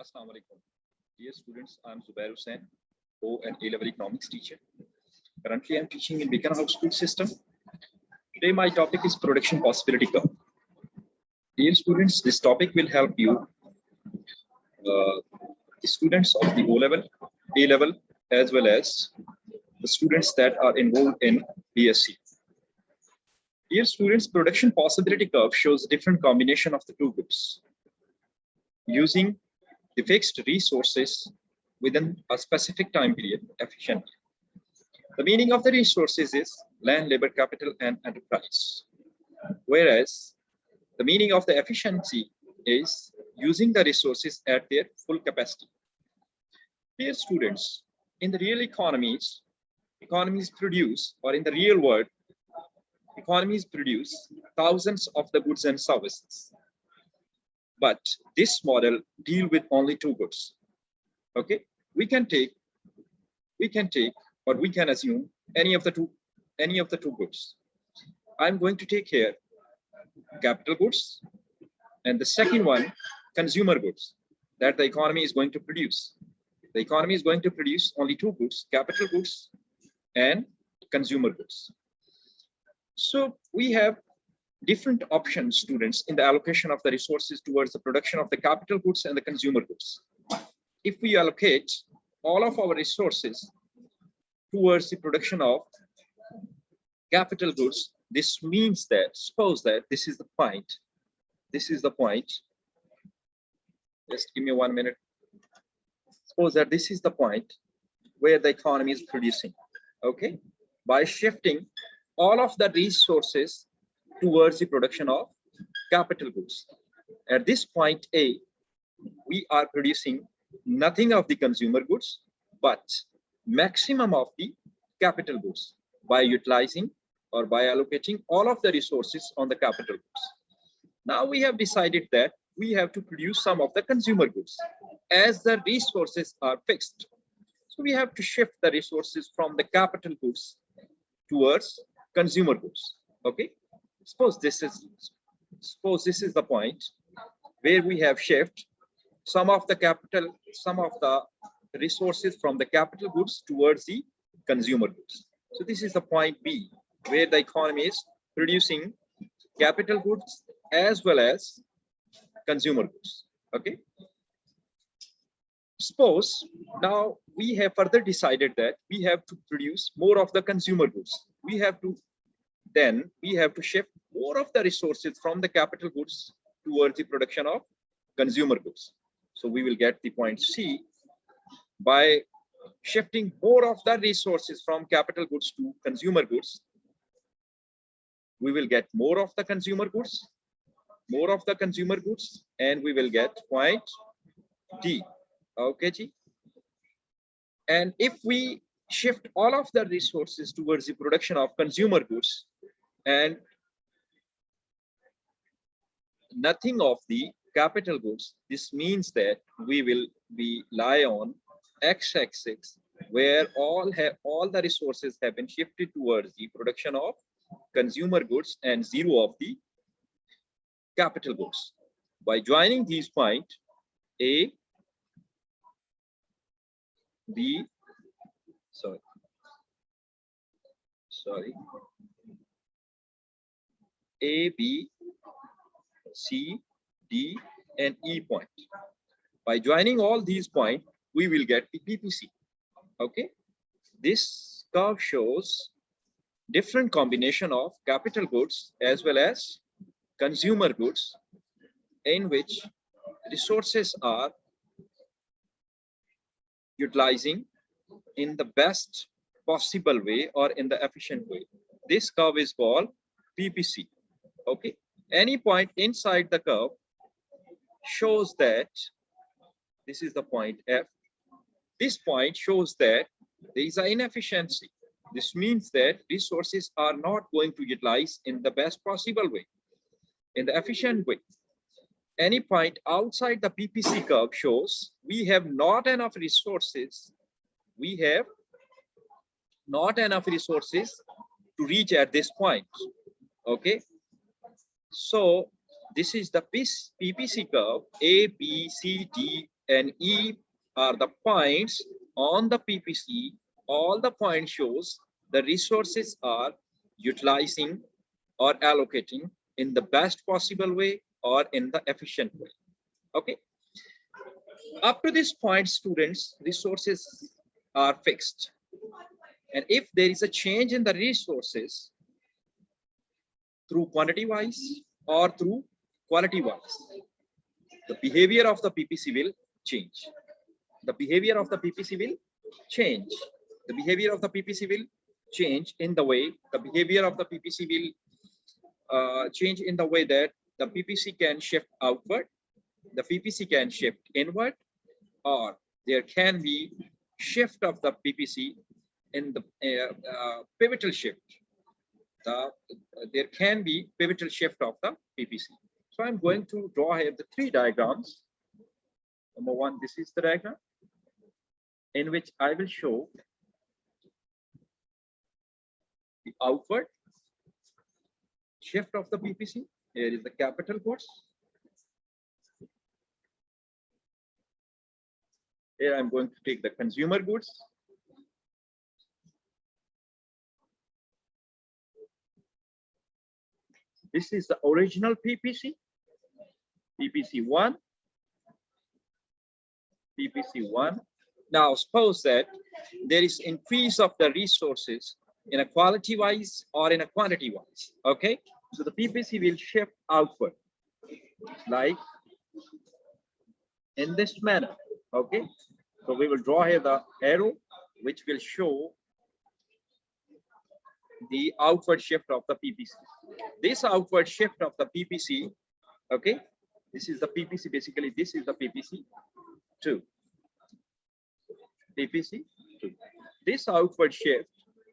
Assalamu alaikum. Dear students, I am Zubair an A-level economics teacher. Currently, I am teaching in Beacon House School System. Today, my topic is production possibility curve. Dear students, this topic will help you, students of the O-level, A-level, as well as the students that are involved in PSC. Dear students, production possibility curve shows different combination of the two groups using the fixed resources within a specific time period efficiently. The meaning of the resources is land, labor, capital, and enterprise. Whereas the meaning of the efficiency is using the resources at their full capacity. Dear students, in the real economies produce, or in the real world, economies produce thousands of the goods and services. But this model deal with only two goods. Okay, we can or we can assume any of the two goods. I'm going to take here capital goods, and the second one consumer goods that the economy is going to produce. The economy is going to produce only two goods: capital goods and consumer goods. So we have different options, students, in the allocation of the resources towards the production of the capital goods and the consumer goods. If we allocate all of our resources towards the production of capital goods, this means that, suppose that this is the point. Just give me 1 minute. Suppose that this is the point where the economy is producing. Okay, by shifting all of the resources towards the production of capital goods. At this point A, we are producing nothing of the consumer goods, but maximum of the capital goods by utilizing or by allocating all of the resources on the capital goods. Now we have decided that we have to produce some of the consumer goods as the resources are fixed. So we have to shift the resources from the capital goods towards consumer goods. Okay, suppose this is the point where we have shifted some of the resources from the capital goods towards the consumer goods. So this is the point B, where the economy is producing capital goods as well as consumer goods. Okay, suppose now we have further decided that we have to produce more of the consumer goods. We have to shift more of the resources from the capital goods towards the production of consumer goods. So we will get the point C. By shifting more of the resources from capital goods to consumer goods, we will get more of the consumer goods, and we will get point D. Okay, G. And if we shift all of the resources towards the production of consumer goods and nothing of the capital goods, this means that we will lie on x-axis, where all the resources have been shifted towards the production of consumer goods and zero of the capital goods. By joining these points A, B, A, B, C, D, and E point. By joining all these points, we will get the PPC. Okay, this curve shows different combination of capital goods as well as consumer goods in which resources are utilizing in the best possible way or in the efficient way. This curve is called PPC. Okay, any point inside the curve shows that this is the point F. This point shows that there is an inefficiency. This means that resources are not going to utilize in the best possible way, in the efficient way. Any point outside the PPC curve shows we have not enough resources. We have not enough resources to reach at this point. Okay, so this is the PPC curve A, B, C, D, and E are the points on the PPC. All the points shows the resources are utilizing or allocating in the best possible way or in the efficient way. Okay. Up to this point, students, resources are fixed. And if there is a change in the resources through quantity wise or through quality wise, the behavior of the PPC will change. The behavior of the PPC will change. The behavior of the PPC will change in the way, the behavior of the PPC will change in the way that the PPC can shift outward, the PPC can shift inward, or there can be shift of the PPC in the pivotal shift. There can be pivotal shift of the PPC. So I'm going to draw here the three diagrams. Number one, this is the diagram in which I will show the outward shift of the PPC. Here is the capital goods. Here I'm going to take the consumer goods. This is the original PPC, PPC1, PPC1. Now suppose that there is increase of the resources in a quality wise or in a quantity wise. Okay, so the PPC will shift outward like in this manner. Okay, so we will draw here the arrow which will show the outward shift of the PPC. This outward shift of the PPC, okay, this is the PPC, basically this is the PPC 2. PPC 2. This outward shift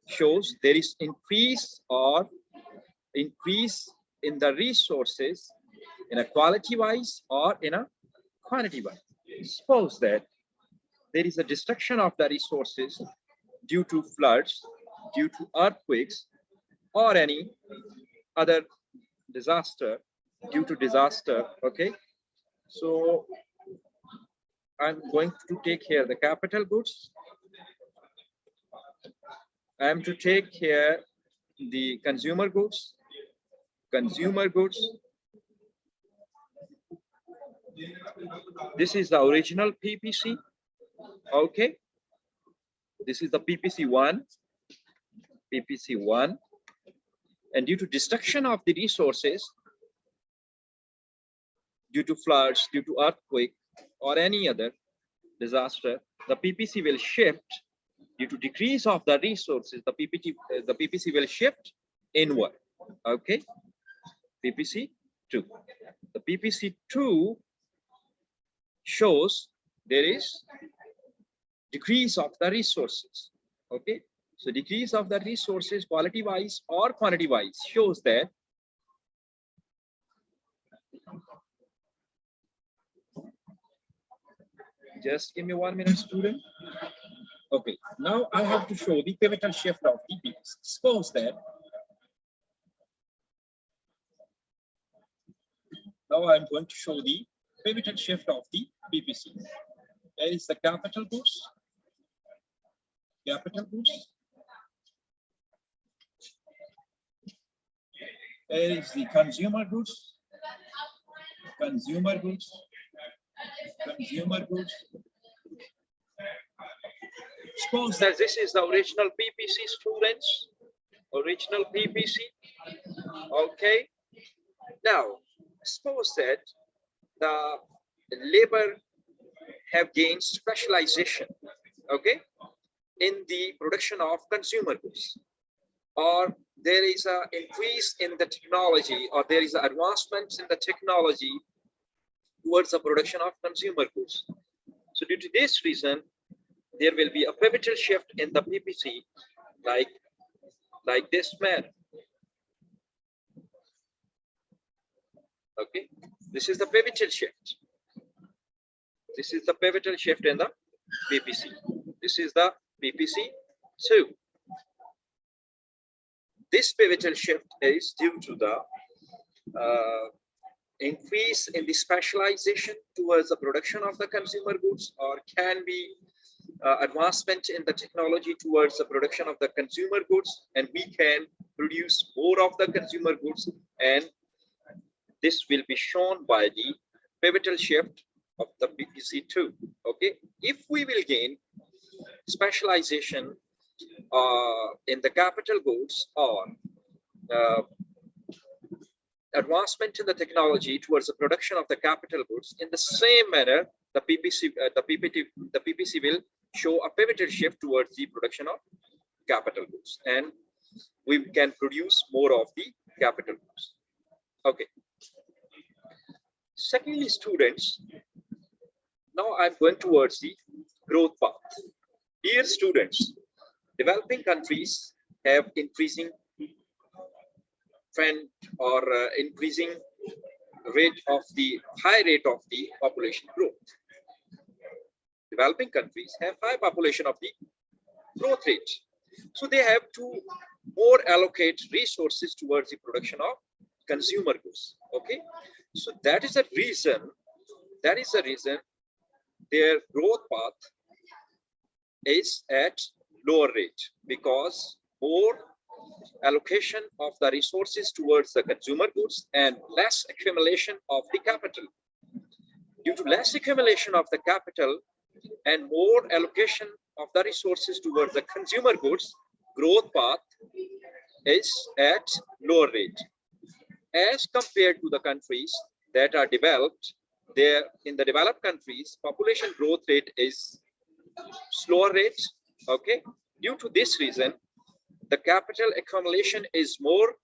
shows there is increase in the resources in a quality wise or in a quantity wise. Suppose that there is a destruction of the resources due to floods, due to earthquakes, or any other disaster, due to disaster. Okay, so I'm going to take here the capital goods. I am to take here the consumer goods. This is the original PPC. Okay, this is the PPC1, and due to destruction of the resources, due to floods, due to earthquake, or any other disaster, the PPC will shift. Due to decrease of the resources, the PPC will shift inward. Okay, PPC 2. The PPC 2 shows there is decrease of the resources. Okay, so decrease of the resources quality wise or quantity wise shows that just give me 1 minute, student. Okay, now I have to show the pivotal shift of the PPC. Suppose that now I'm going to show the pivotal shift of the PPC. There is the capital goods. There is the consumer goods. Suppose that this is the original PPC, students. Original PPC. Okay. Now, suppose that the labor have gained specialization, okay, in the production of consumer goods, or there is an increase in the technology, or there is advancements in the technology towards the production of consumer goods. So due to this reason, there will be a pivotal shift in the PPC like this manner. Okay, this is the pivotal shift. This is the pivotal shift in the PPC. This is the PPC 2. This pivotal shift is due to the increase in the specialization towards the production of the consumer goods, or can be advancement in the technology towards the production of the consumer goods, and we can produce more of the consumer goods, and this will be shown by the pivotal shift of the PPC 2. Okay, if we will gain specialization in the capital goods, or advancement in the technology towards the production of the capital goods, in the same manner, the PPC will show a pivotal shift towards the production of capital goods, and we can produce more of the capital goods. Okay. Secondly, students, now I'm going towards the growth path. Dear students, developing countries have increasing trend, or increasing rate of the high rate of the population growth. Developing countries have high population of the growth rate, so they have to more allocate resources towards the production of consumer goods. Okay, so that is the reason their growth path is at lower rate, because more allocation of the resources towards the consumer goods and less accumulation of the capital. Due to less accumulation of the capital and more allocation of the resources towards the consumer goods, growth path is at lower rate as compared to the countries that are developed. There in the developed countries, population growth rate is slower rate. Okay, due to this reason, the capital accumulation is more,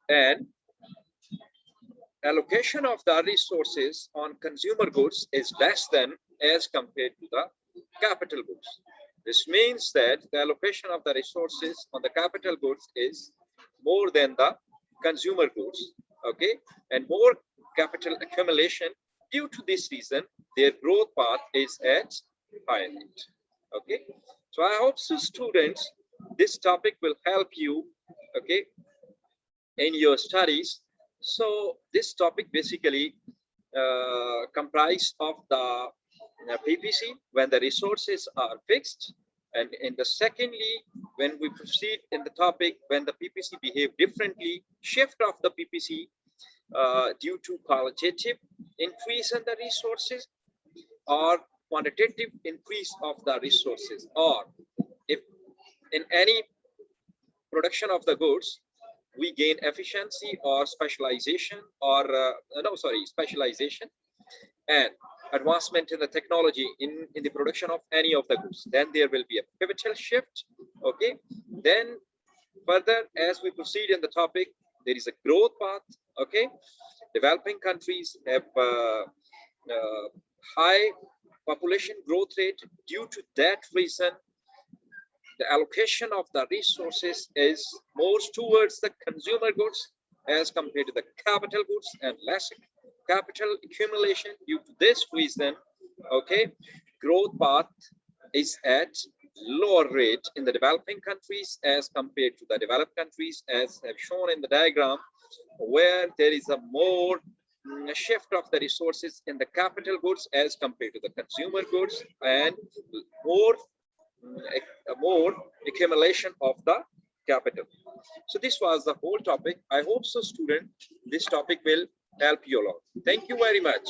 and allocation of the resources on consumer goods is less than as compared to the capital goods. This means that the allocation of the resources on the capital goods is more than the consumer goods. Okay, and more capital accumulation. Due to this reason, their growth path is at high rate. Okay, so I hope so students, this topic will help you, okay, in your studies. So this topic basically comprised of the PPC when the resources are fixed, and in the secondly, when we proceed in the topic when the PPC behave differently, shift of the PPC due to qualitative increase in the resources or quantitative increase of the resources, or if in any production of the goods we gain efficiency or specialization, or specialization and advancement in the technology in the production of any of the goods, then there will be a pivotal shift. Okay, then further as we proceed in the topic, there is a growth path. Okay, developing countries have high population growth rate. Due to that reason, the allocation of the resources is more towards the consumer goods as compared to the capital goods, and less capital accumulation. Due to this reason, okay, growth path is at lower rate in the developing countries as compared to the developed countries, as have shown in the diagram, where there is a more shift of the resources in the capital goods as compared to the consumer goods, and more accumulation of the capital. So this was the whole topic. I hope so student, this topic will help you a lot. Thank you very much.